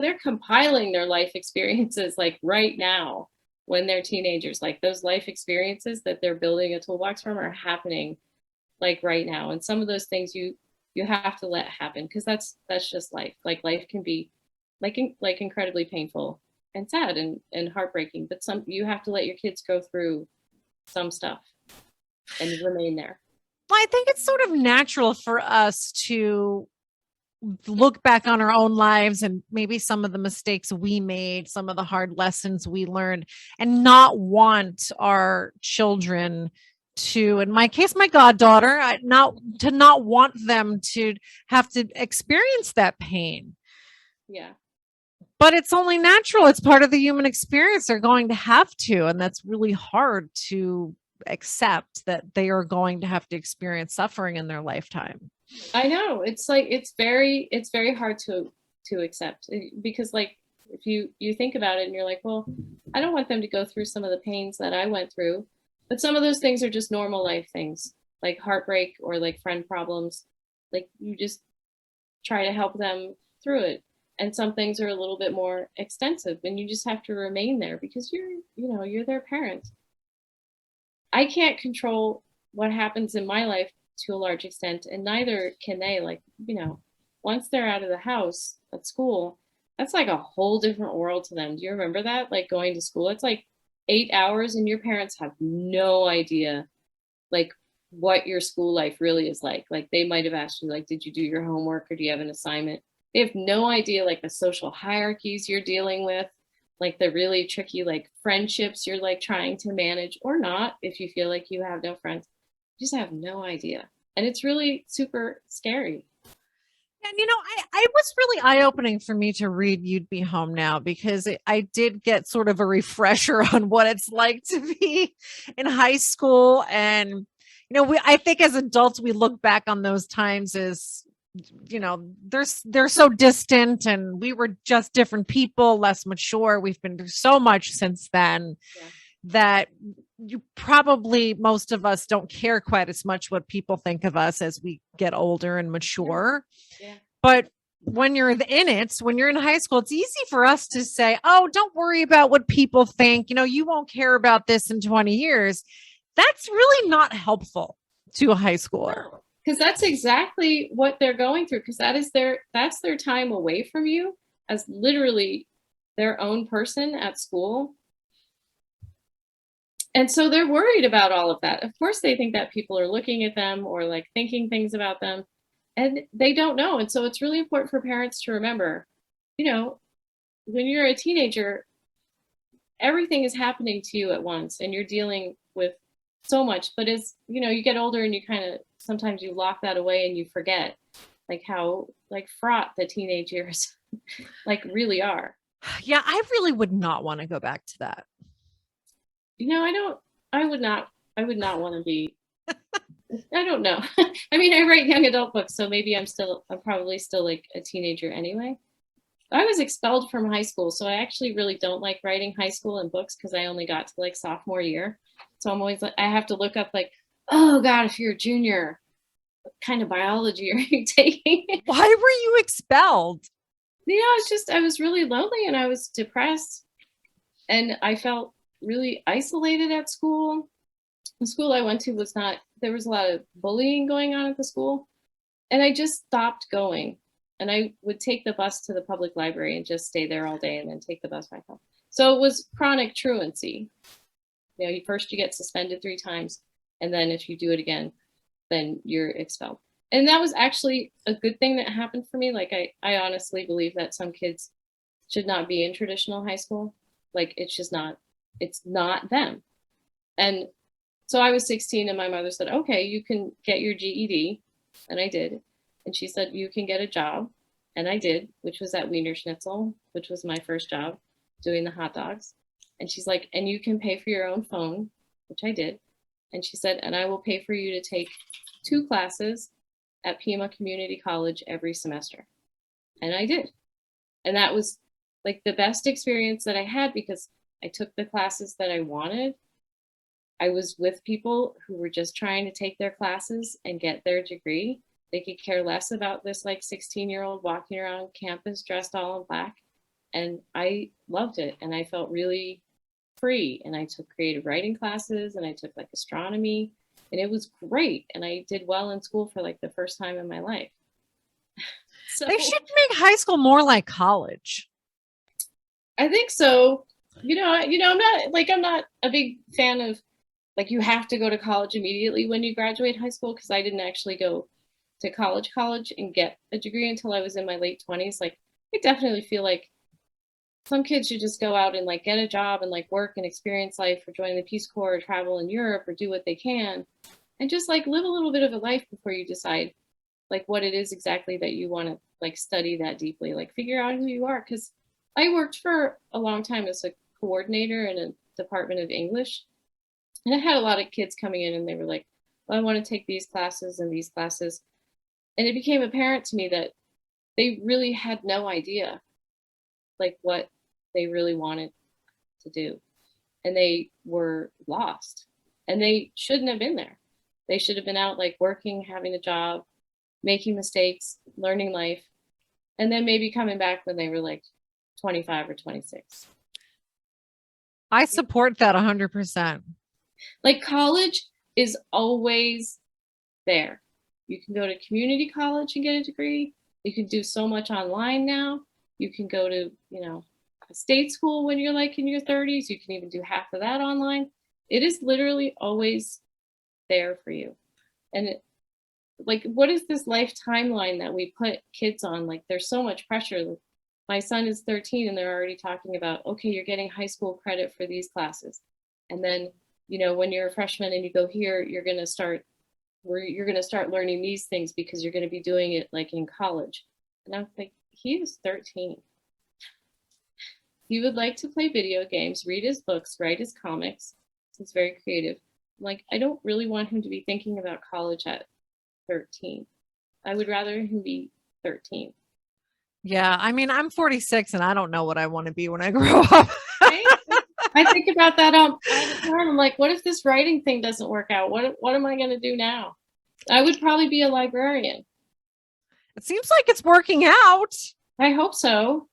they're compiling their life experiences like right now when they're teenagers. Like those life experiences that they're building a toolbox from are happening like right now. And some of those things you have to let happen because that's just life. Like life can be like incredibly painful and sad and heartbreaking, but some you have to let your kids go through some stuff and remain there. Well, I think it's sort of natural for us to look back on our own lives and maybe some of the mistakes we made, some of the hard lessons we learned, and not want our children to, in my case, my goddaughter, not want them to have to experience that pain. Yeah. But it's only natural. It's part of the human experience. They're going to have to, and that's really hard to accept that they are going to have to experience suffering in their lifetime. I know. It's like it's very hard to accept because like if you think about it and you're like, well, I don't want them to go through some of the pains that I went through, but some of those things are just normal life things, like heartbreak or like friend problems. Like you just try to help them through it. And some things are a little bit more extensive and you just have to remain there because you're their parent. I can't control what happens in my life to a large extent, and neither can they. Like, once they're out of the house at school, that's like a whole different world to them. Do you remember that? Like going to school, it's like 8 hours, and your parents have no idea, like, what your school life really is like. Like, they might have asked you, like, did you do your homework or do you have an assignment? They have no idea, like, the social hierarchies you're dealing with, like the really tricky like friendships you're like trying to manage or not if you feel like you have no friends. You just have no idea. And it's really super scary. And I was really eye opening for me to read You'd Be Home Now because I did get sort of a refresher on what it's like to be in high school. And, I think as adults, we look back on those times as, they're so distant and we were just different people, less mature. We've been through so much since then. Yeah. That you probably, most of us don't care quite as much what people think of us as we get older and mature. Yeah. But when you're in it, when you're in high school, it's easy for us to say, oh, don't worry about what people think. You won't care about this in 20 years. That's really not helpful to a high schooler. Because that's exactly what they're going through. Because that's their time away from you as literally their own person at school. And so they're worried about all of that. Of course, they think that people are looking at them or like thinking things about them, and they don't know. And so it's really important for parents to remember, when you're a teenager, everything is happening to you at once and you're dealing with so much. But as you get older and you kind of sometimes you lock that away and you forget like how like fraught the teenage years like really are. Yeah, I really would not want to go back to that. I would not want to be, I don't know. I mean, I write young adult books, so maybe I'm probably still like a teenager anyway. I was expelled from high school, so I actually really don't like writing high school and books because I only got to like sophomore year. So I'm always like, I have to look up like, oh God, if you're a junior, what kind of biology are you taking? Why were you expelled? It's just, I was really lonely and I was depressed and I felt really isolated at school. The school I went to there was a lot of bullying going on at the school. And I just stopped going. And I would take the bus to the public library and just stay there all day and then take the bus back home. So it was chronic truancy. First you get suspended 3 times. And then if you do it again, then you're expelled. And that was actually a good thing that happened for me. Like I honestly believe that some kids should not be in traditional high school. Like it's not them. And so I was 16 and my mother said, okay, you can get your GED. And I did. And she said, you can get a job. And I did, which was at Wiener Schnitzel, which was my first job doing the hot dogs. And she's like, and you can pay for your own phone, which I did. And she said, and I will pay for you to take 2 classes at Pima Community College every semester. And I did. And that was like the best experience that I had because I took the classes that I wanted. I was with people who were just trying to take their classes and get their degree. They could care less about this like 16-year-old walking around campus dressed all in black. And I loved it. And I felt really free. And I took creative writing classes and I took like astronomy, and it was great. And I did well in school for like the first time in my life. So They should make high school more like college. I think so. I'm not a big fan of like you have to go to college immediately when you graduate high school, because I didn't actually go to college and get a degree until I was in my late 20s. Like I definitely feel like some kids should just go out and like get a job and like work and experience life, or join the Peace Corps, or travel in Europe, or do what they can, and just like live a little bit of a life before you decide like what it is exactly that you want to like study that deeply. Like figure out who you are. Because I worked for a long time as a coordinator in a department of English, and I had a lot of kids coming in and they were like, well, I want to take these classes and these classes. And it became apparent to me that they really had no idea like what they really wanted to do. And they were lost. And they shouldn't have been there. They should have been out like working, having a job, making mistakes, learning life, and then maybe coming back when they were like 25 or 26. I support that 100%. Like college is always there. You can go to community college and get a degree. You can do so much online now. You can go to, a state school when you're like in your 30s. You can even do half of that online. It is literally always there for you. And like, what is this life timeline that we put kids on? Like, there's so much pressure. My son is 13 and they're already talking about, okay, you're getting high school credit for these classes. And then, when you're a freshman and you go here, you're going to start learning these things because you're going to be doing it like in college. And I'm like, he is 13. He would like to play video games, read his books, write his comics. He's very creative. Like, I don't really want him to be thinking about college at 13. I would rather him be 13. Yeah. I mean, I'm 46 and I don't know what I want to be when I grow up. Right? I think about that all the time. I'm like, what if this writing thing doesn't work out? What am I going to do now? I would probably be a librarian. It seems like it's working out. I hope so.